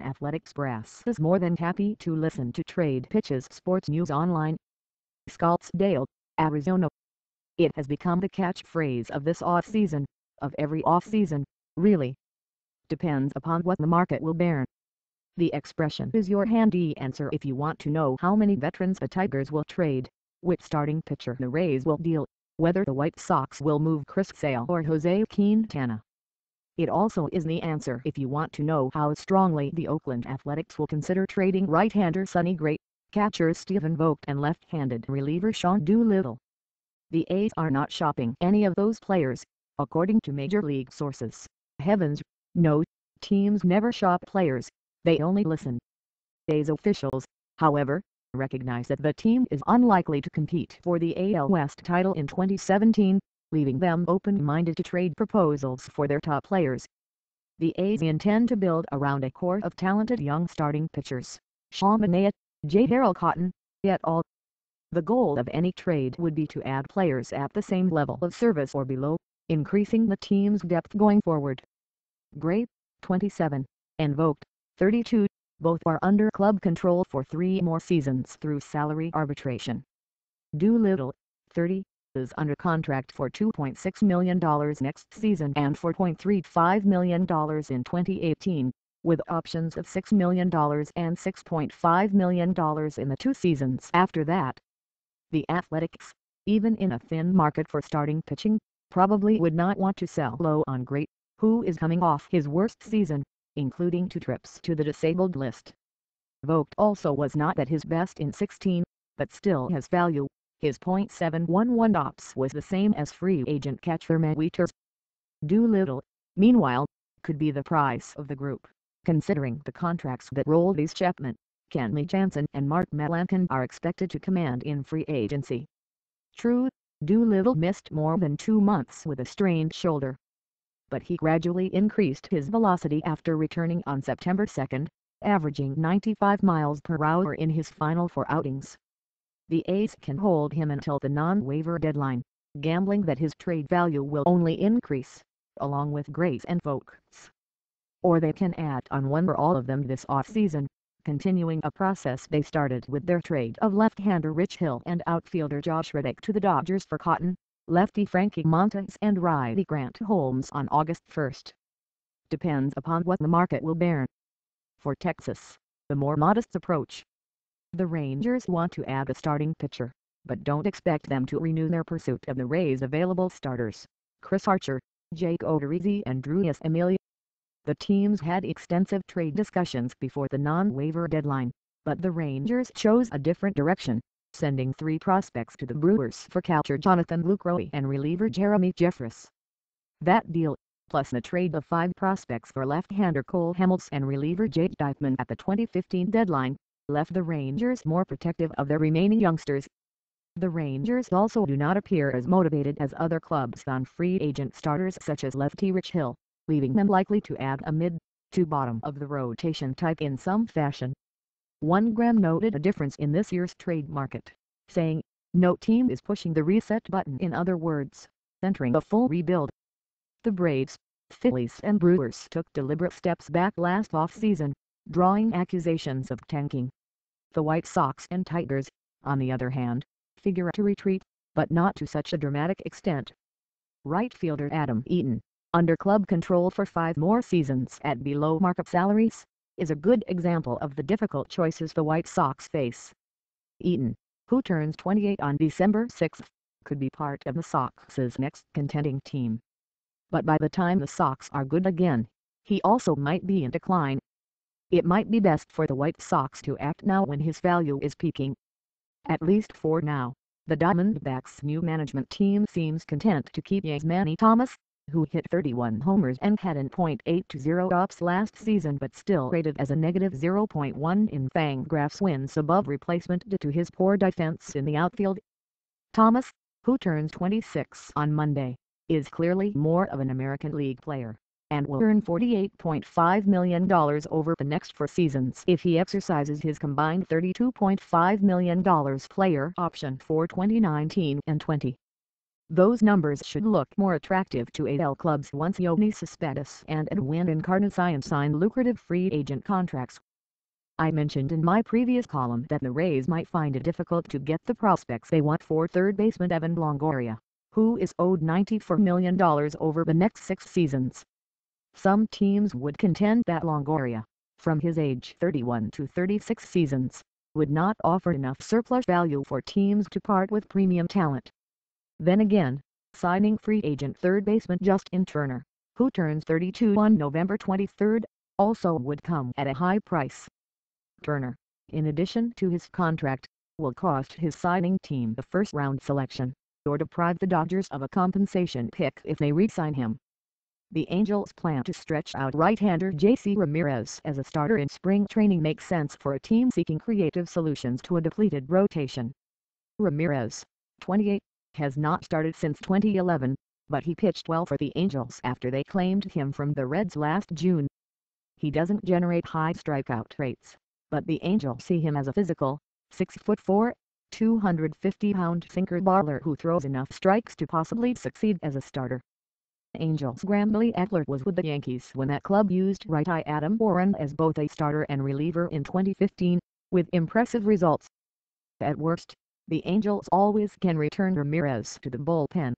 Athletics brass is more than happy to listen to Trade Pitches Sports News Online. Scottsdale, Arizona. It has become the catchphrase of this offseason, of every offseason, really. Depends upon what the market will bear. The expression is your handy answer if you want to know how many veterans the Tigers will trade, which starting pitcher the Rays will deal, whether the White Sox will move Chris Sale or Jose Quintana. It also is the answer if you want to know how strongly the Oakland Athletics will consider trading right-hander Sonny Gray, catcher Steven Vogt and left-handed reliever Sean Doolittle. The A's are not shopping any of those players, according to major league sources. Heavens, no, teams never shop players, they only listen. A's officials, however, recognize that the team is unlikely to compete for the AL West title in 2017, leaving them open-minded to trade proposals for their top players. The A's intend to build around a core of talented young starting pitchers, Sean Doolittle, J. Darryl Cotton, et al. The goal of any trade would be to add players at the same level of service or below, increasing the team's depth going forward. Gray, 27, and Vogt, 32, both are under club control for 3 more seasons through salary arbitration. Doolittle, 30, is under contract for $2.6 million next season and $4.35 million in 2018, with options of $6 million and $6.5 million in the 2 seasons after that. The Athletics, even in a thin market for starting pitching, probably would not want to sell low on Gray, who is coming off his worst season, including 2 trips to the disabled list. Vogt also was not at his best in 16, but still has value. His .711 ops was the same as free agent catcher White. Doolittle, meanwhile, could be the price of the group, considering the contracts that Aroldis Chapman, Kenley Jansen and Mark Melancon are expected to command in free agency. True, Doolittle missed more than 2 months with a strained shoulder, but he gradually increased his velocity after returning on September 2, averaging 95 miles per hour in his final 4 outings. The A's can hold him until the non-waiver deadline, gambling that his trade value will only increase, along with Gray's and Vogt's. Or they can add on one or all of them this offseason, continuing a process they started with their trade of left-hander Rich Hill and outfielder Josh Reddick to the Dodgers for Cotton, lefty Frankie Montas and righty Grant Holmes on August 1. Depends upon what the market will bear. For Texas, the more modest approach. The Rangers want to add a starting pitcher, but don't expect them to renew their pursuit of the Rays' available starters, Chris Archer, Jake Odorizzi and Drew Emilia. The teams had extensive trade discussions before the non-waiver deadline, but the Rangers chose a different direction, sending 3 prospects to the Brewers for catcher Jonathan Lucroy and reliever Jeremy Jeffress. That deal, plus the trade of 5 prospects for left-hander Cole Hamels and reliever Jake Diekman at the 2015 deadline, left the Rangers more protective of their remaining youngsters. The Rangers also do not appear as motivated as other clubs on free agent starters such as lefty Rich Hill, leaving them likely to add a mid to bottom of the rotation type in some fashion. 1 Gram noted a difference in this year's trade market, saying, "No team is pushing the reset button, in other words, entering a full rebuild." The Braves, Phillies and Brewers took deliberate steps back last offseason, drawing accusations of tanking. The White Sox and Tigers, on the other hand, figure to retreat, but not to such a dramatic extent. Right fielder Adam Eaton, under club control for 5 more seasons at below-market salaries, is a good example of the difficult choices the White Sox face. Eaton, who turns 28 on December 6, could be part of the Sox's next contending team. But by the time the Sox are good again, he also might be in decline. It might be best for the White Sox to act now when his value is peaking. At least for now, the Diamondbacks' new management team seems content to keep A's Manny Thomas, who hit 31 homers and had an .820 ops last season but still rated as a negative 0.1 in Fangraphs wins above replacement due to his poor defense in the outfield. Thomas, who turns 26 on Monday, is clearly more of an American League player, and will earn $48.5 million over the next 4 seasons if he exercises his combined $32.5 million player option for 2019 and 20. those numbers should look more attractive to AL clubs once Yoenis Cespedes and Edwin Encarnacion sign lucrative free agent contracts. I mentioned in my previous column that the Rays might find it difficult to get the prospects they want for third baseman Evan Longoria, who is owed $94 million over the next 6 seasons. Some teams would contend that Longoria, from his age 31 to 36 seasons, would not offer enough surplus value for teams to part with premium talent. Then again, signing free agent third baseman Justin Turner, who turns 32 on November 23, also would come at a high price. Turner, in addition to his contract, will cost his signing team the first-round selection, or deprive the Dodgers of a compensation pick if they re-sign him. The Angels plan to stretch out right-hander J.C. Ramirez as a starter in spring training makes sense for a team seeking creative solutions to a depleted rotation. Ramirez, 28, has not started since 2011, but he pitched well for the Angels after they claimed him from the Reds last June. He doesn't generate high strikeout rates, but the Angels see him as a physical, 6'4", 250-pound sinker baller who throws enough strikes to possibly succeed as a starter. Angels Grambley Eckler was with the Yankees when that club used right-eye Adam Warren as both a starter and reliever in 2015, with impressive results. At worst, the Angels always can return Ramirez to the bullpen,